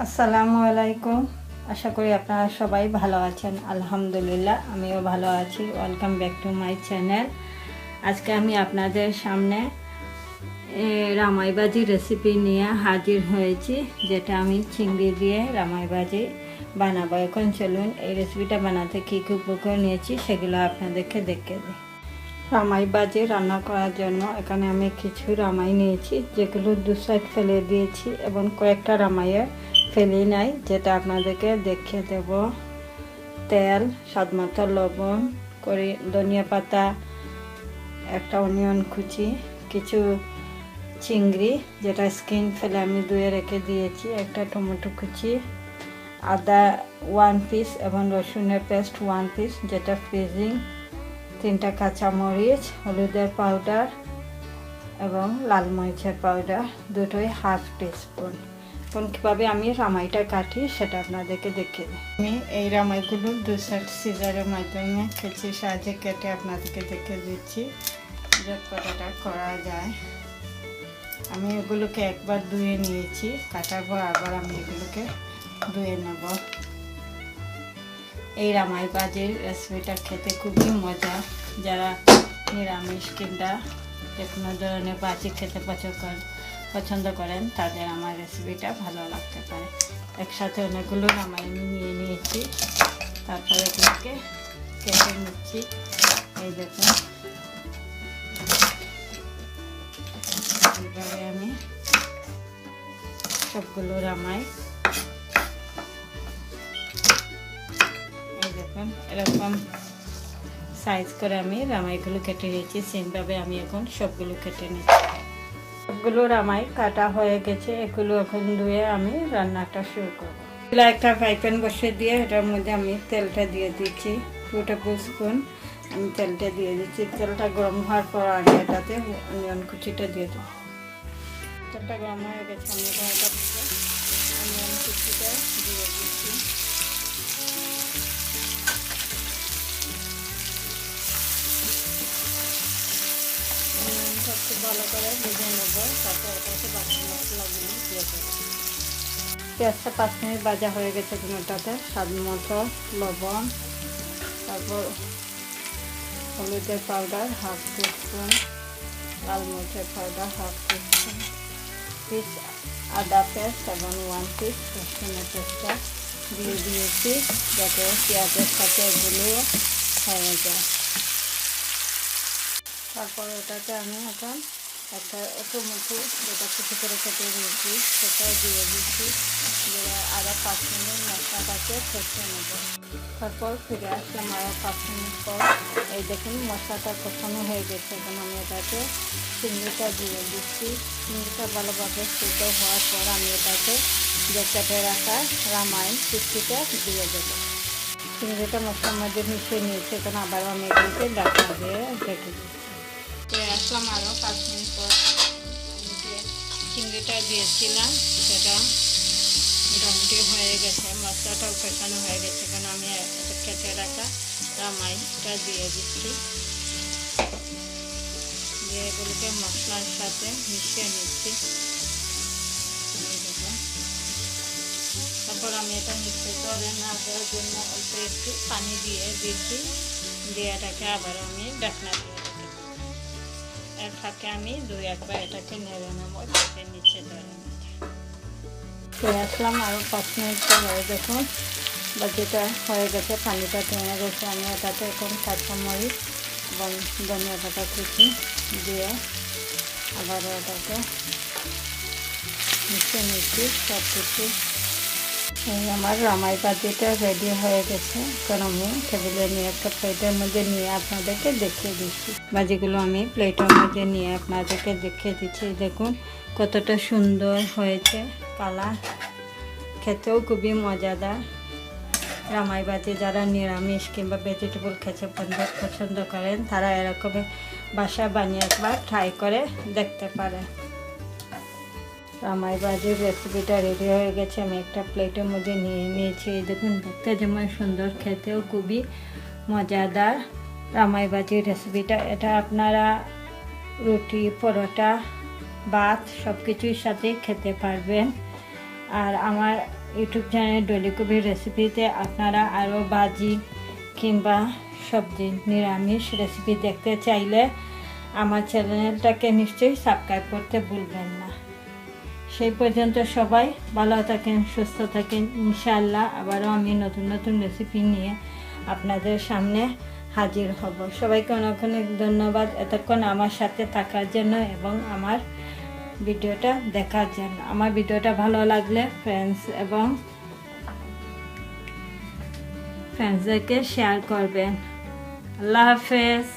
আসসালামু আলাইকুম। আশা করি আপনারা সবাই ভালো আছেন। আলহামদুলিল্লাহ আমিও ভালো আছি। Welcome back to my channel. আজকে আমি আপনাদের সামনে রামাই ভাজি রেসিপি নিয়ে হাজির হয়েছি, যেটা আমি চিংড়ি দিয়ে রামাই ভাজি বানাবো। এখন চলুন এই রেসিপিটা বানাতে কী কী উপকরণ নিয়েছি সেগুলো আপনাদেরকে দেখে দিই। রামাই ভাজি রান্না করার জন্য এখানে আমি কিছু রামাই নিয়েছি, যেগুলো দু সাইড ফেলে দিয়েছি এবং কয়েকটা রামাইয়ের ফেলি নাই, যেটা আপনাদেরকে দেখিয়ে দেব। তেল, স্বাদমতো লবণ, ধনিয়া পাতা, একটা অনিয়ন কুচি, কিছু চিংড়ি যেটা স্কিন ফেলে আমি ধুয়ে রেখে দিয়েছি, একটা টমেটো কুচি, আদা 1 পিস এবং রসুনের পেস্ট 1 পিস যেটা ফ্রিজিং, 3টা কাঁচামরিচ, হলুদের পাউডার এবং লাল মরিচের পাউডার দুটোই 1/2 টিস্পুন। এখন কীভাবে আমি রামাইটা কাটি সেটা আপনাদেরকে দেখিয়ে দিই। আমি এই রামাইগুলো 2 সেট সিজারের মাধ্যমে কেচির সাহায্যে কেটে আপনাদেরকে দেখিয়ে দিচ্ছি ঝটপট এটা করা যায়। আমি এগুলোকে একবার ধুয়ে নিয়েছি, কাটার পর আবার আমি এগুলোকে ধুয়ে নেব। এই রামাই ভাজির রেসিপিটা খেতে খুবই মজা। যারা নিরামিষ কিংবা যে কোনো ধরনের ভাজি খেতে পছন্দ করেন তাদের আমার রেসিপিটা ভালো লাগতে পারে। একসাথে অনেকগুলো রামাই নিয়ে নিয়েছি, তারপরে এগুলোকে কেটে নিচ্ছি। এই দেখুন, এইভাবে আমি সবগুলো রামাই এই দেখুন এরকম সাইজ করে আমি রামাইগুলো কেটে নিয়েছি। সেমভাবে আমি এখন সবগুলো কেটে নিচ্ছি। সবগুলো রামাই কাটা হয়ে গেছে, এগুলো এখন ধুয়ে আমি রান্নাটা শুরু করব। একটা ফ্রাই প্যান বসিয়ে দিয়ে এটার মধ্যে আমি তেলটা দিয়ে দিচ্ছি। 2 টেবিল স্পুন আমি তেলটা দিয়ে দিচ্ছি। তেলটা গরম হওয়ার পর আমি এটাতে অনিয়ন কুচিটা দিয়ে দেবো। তেলটা গরম হয়ে গেছে, আমি এটা অনিয়ন কুচিটা দিয়ে দিচ্ছি। খুব ভালো করে ভেজে নেব, তারপর এটাকে বাকি মশলাগুলো দিয়ে দেবো। পেঁয়াজটা 5 মিনিট ভাজা হয়ে গেছে। এটাতে স্বাদ মতো লবণ, তারপর হলুদের পাউডার 1/2 টিস্পুন, লাল মরিচের পাউডার 1/2 টিস্পুন, পিস আদা পেস্ট এবং 1 পিস রসুনের পেস্টটা দিয়ে দিয়েছি, যাতে পেঁয়াজের সাথে এগুলো হয়ে যায়। তারপরে এটাতে আমি এখন একটা টমেটো যেটা ছোটো করে কেটে দিয়েছি সেটা দিয়ে দিচ্ছি, দিয়ে আরও 5 মিনিট মশলাটাকে কষে নেব। তারপর ফিরে আসলাম আরও 5 মিনিট পর। এই দেখুন মশলাটা কষানো হয়ে গেছে। এখন আমি এটাকে চিংড়িটা দিয়ে দিচ্ছি। চিংড়িটা ভালোভাবে সিদ্ধ হওয়ার পর আমি এটাকে যে কেটে রাখা রামাই কুচিটা দিয়ে দেবো। চিংড়িটা মশলার মধ্যে মিশিয়ে নিয়েছি। এখন আবার আমি এগুলোকে ঢাকনা দিয়ে রেখে দিচ্ছি। আসলাম আরও 5 মিনিট পর। যে চিংড়িটা দিয়েছিলাম সেটা মোটামুটি হয়ে গেছে, মশলাটাও কষানো হয়ে গেছে। কারণ আমি কেটে রাখা রামাইটা দিয়ে দিচ্ছি, দিয়ে এগুলোকে মশলার সাথে মিশিয়ে নিচ্ছি। তারপর আমি এটা মিক্সে করে না দেওয়ার জন্য অল্প একটু পানি দিয়ে দিচ্ছি, দিয়ে এটাকে আবার আমি ঢাকনা দিয়ে রেখে দিচ্ছি। এর ফাঁকে আমি 2-1 এটাকে নেড়ে নেবো, যাতে নিচে ধরে আসলাম আরও 5 মিনিট পরে। দেখুন ভাজিটা হয়ে গেছে, পানিটা টেনে গেছে। আমি এটাতে এখন কাঁচামরিচ এবং ধনিয়া পাতা কুচি দিয়ে আবারও এটাকে মিশিয়ে নিচ্ছি সব কিছু। এই আমার রামাই ভাজিটা রেডি হয়ে গেছে। এখন আমি টেবিলে নিয়ে একটা প্লেটের মধ্যে নিয়ে আপনাদেরকে দেখিয়ে দিচ্ছি। ভাজিগুলো আমি প্লেটের মধ্যে নিয়ে আপনাদেরকে দেখিয়ে দিচ্ছি। দেখুন কতটা সুন্দর হয়েছে কালার, খেতেও খুবই মজাদার। রামাই ভাজি যারা নিরামিষ কিংবা ভেজিটেবল খেতে পছন্দ করেন তারা এরকম বাসায় বানিয়ে একবার ট্রাই করে দেখতে পারেন। রামাই ভাজির রেসিপিটা রেডি হয়ে গেছে। আমি একটা প্লেটের মধ্যে নিয়ে নিয়েছি। দেখুন দেখতে যেমন সুন্দর, খেতেও খুবই মজাদার রামাই ভাজির রেসিপিটা। এটা আপনারা রুটি, পরোটা, ভাত সব কিছুর সাথে খেতে পারবেন। আর আমার ইউটিউব চ্যানেল ডলি কবির রেসিপিতে আপনারা আরও ভাজি কিংবা সবজি নিরামিষ রেসিপি দেখতে চাইলে আমার চ্যানেলটাকে নিশ্চয়ই সাবস্ক্রাইব করতে ভুলবেন না। সেই পর্যন্ত সবাই ভালো থাকেন, সুস্থ থাকেন। ইনশাআল্লাহ আবারও আমি নতুন নতুন রেসিপি নিয়ে আপনাদের সামনে হাজির হব। সবাইকে অনেক অনেক ধন্যবাদ এতক্ষণ আমার সাথে থাকার জন্য এবং আমার ভিডিওটা দেখার জন্য। আমার ভিডিওটা ভালো লাগলে ফ্রেন্ডসদেরকে শেয়ার করবেন। আল্লাহ হাফেজ।